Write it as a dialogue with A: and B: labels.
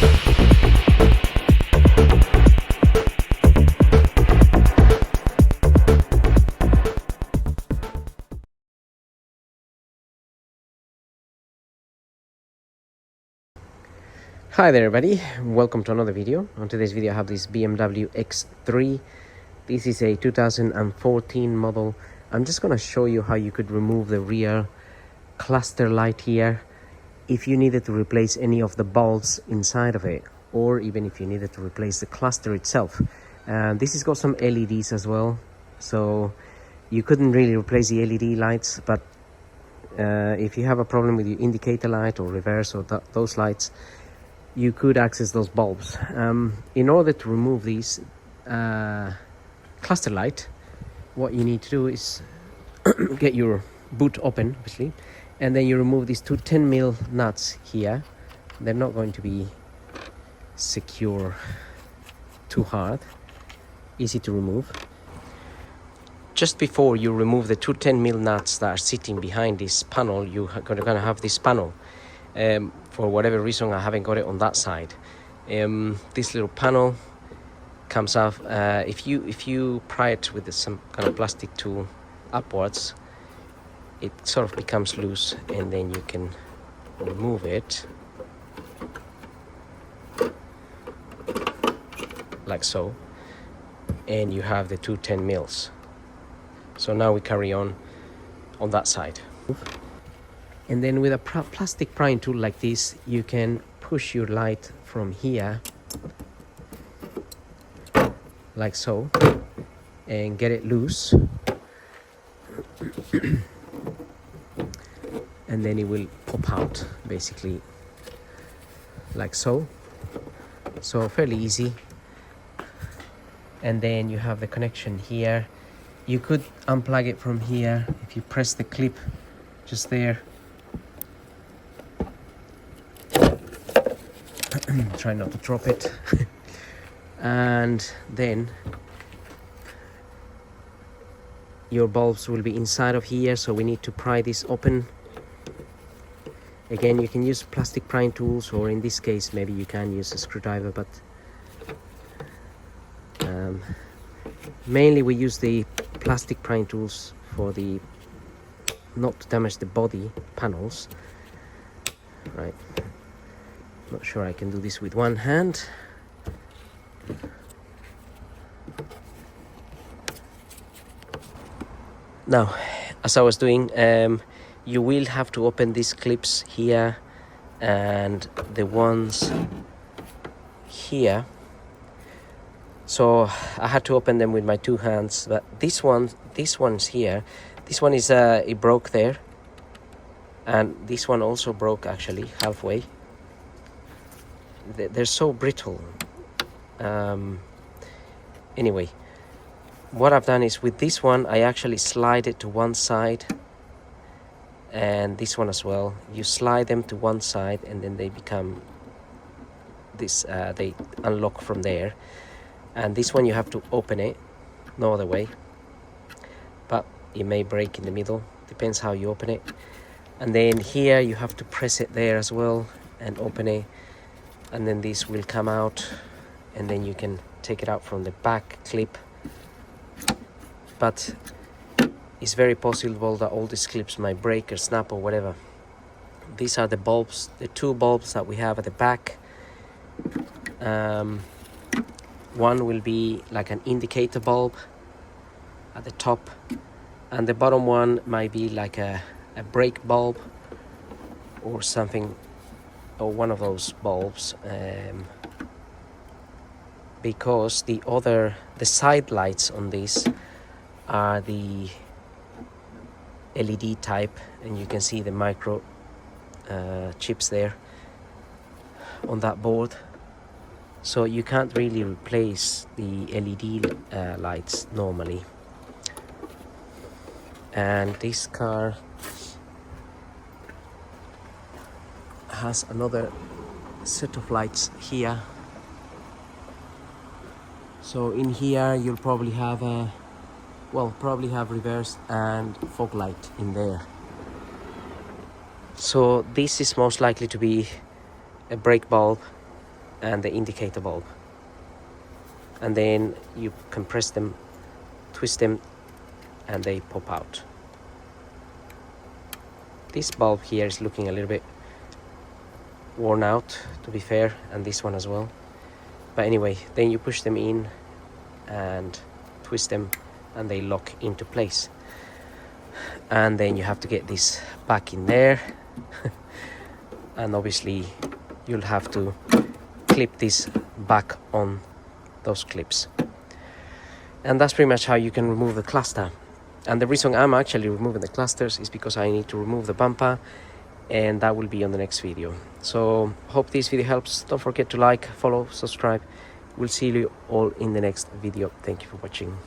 A: Hi there everybody, welcome to another video. On today's video I have this BMW X3. This is a 2014 model. I'm just going to show you how you could remove the rear cluster light here if you needed to replace any of the bulbs inside of it, or even if you needed to replace the cluster itself. This has got some LEDs as well, so you couldn't really replace the LED lights, but if you have a problem with your indicator light or reverse or those lights, you could access those bulbs. In order to remove these cluster light, what you need to do is get your boot open, obviously, and then you remove these two 10mm nuts here. They're not going to be secure too hard, easy to remove. Just before you remove the two 10mm nuts that are sitting behind this panel, you're going to have this panel. For whatever reason I haven't got it on that side. This little panel comes off. If you pry it with some kind of plastic tool upwards, it sort of becomes loose, and then you can remove it like so, and you have the two 10mm. So now we carry on that side. And then with a plastic prying tool like this, you can push your light from here, like so, and get it loose. And then it will pop out, basically, like so. So fairly easy. And then you have the connection here. You could unplug it from here if you press the clip just there. Try not to drop it. And then your bulbs will be inside of here, so we need to pry this open. Again, you can use plastic prying tools, or in this case maybe you can use a screwdriver, but mainly we use the plastic prying tools for the not to damage the body panels. Right. Not sure I can do this with one hand. Now, as I was doing, you will have to open these clips here and the ones here. So I had to open them with my two hands, but these ones here, this one is it broke there, and this one also broke actually halfway. They're so brittle. Anyway, what I've done is with this one I actually slide it to one side, and this one as well. You slide them to one side and then they become this, they unlock from there. And this one you have to open it, no other way, but it may break in the middle, depends how you open it. And then here you have to press it there as well and open it, and then this will come out, and then you can take it out from the back clip. But it's very possible that all these clips might break or snap or whatever. These are the bulbs, the two bulbs that we have at the back. One will be like an indicator bulb at the top, and the bottom one might be like a brake bulb or something, or one of those bulbs, because the side lights on this are the LED type, and you can see the micro chips there on that board. So you can't really replace the LED lights normally. And this car has another set of lights here. So in here you'll probably have reverse and fog light in there. So this is most likely to be a brake bulb, and the indicator bulb, and then you can press them, twist them, and they pop out. This bulb here is looking a little bit worn out, to be fair, and this one as well. But anyway, then you push them in and twist them and they lock into place. And then you have to get this back in there and obviously you'll have to clip this back on those clips. And that's pretty much how you can remove the cluster. And the reason I'm actually removing the clusters is because I need to remove the bumper, and that will be on the next video. So hope this video helps. Don't forget to like, follow, subscribe. We'll see you all in the next video. Thank you for watching.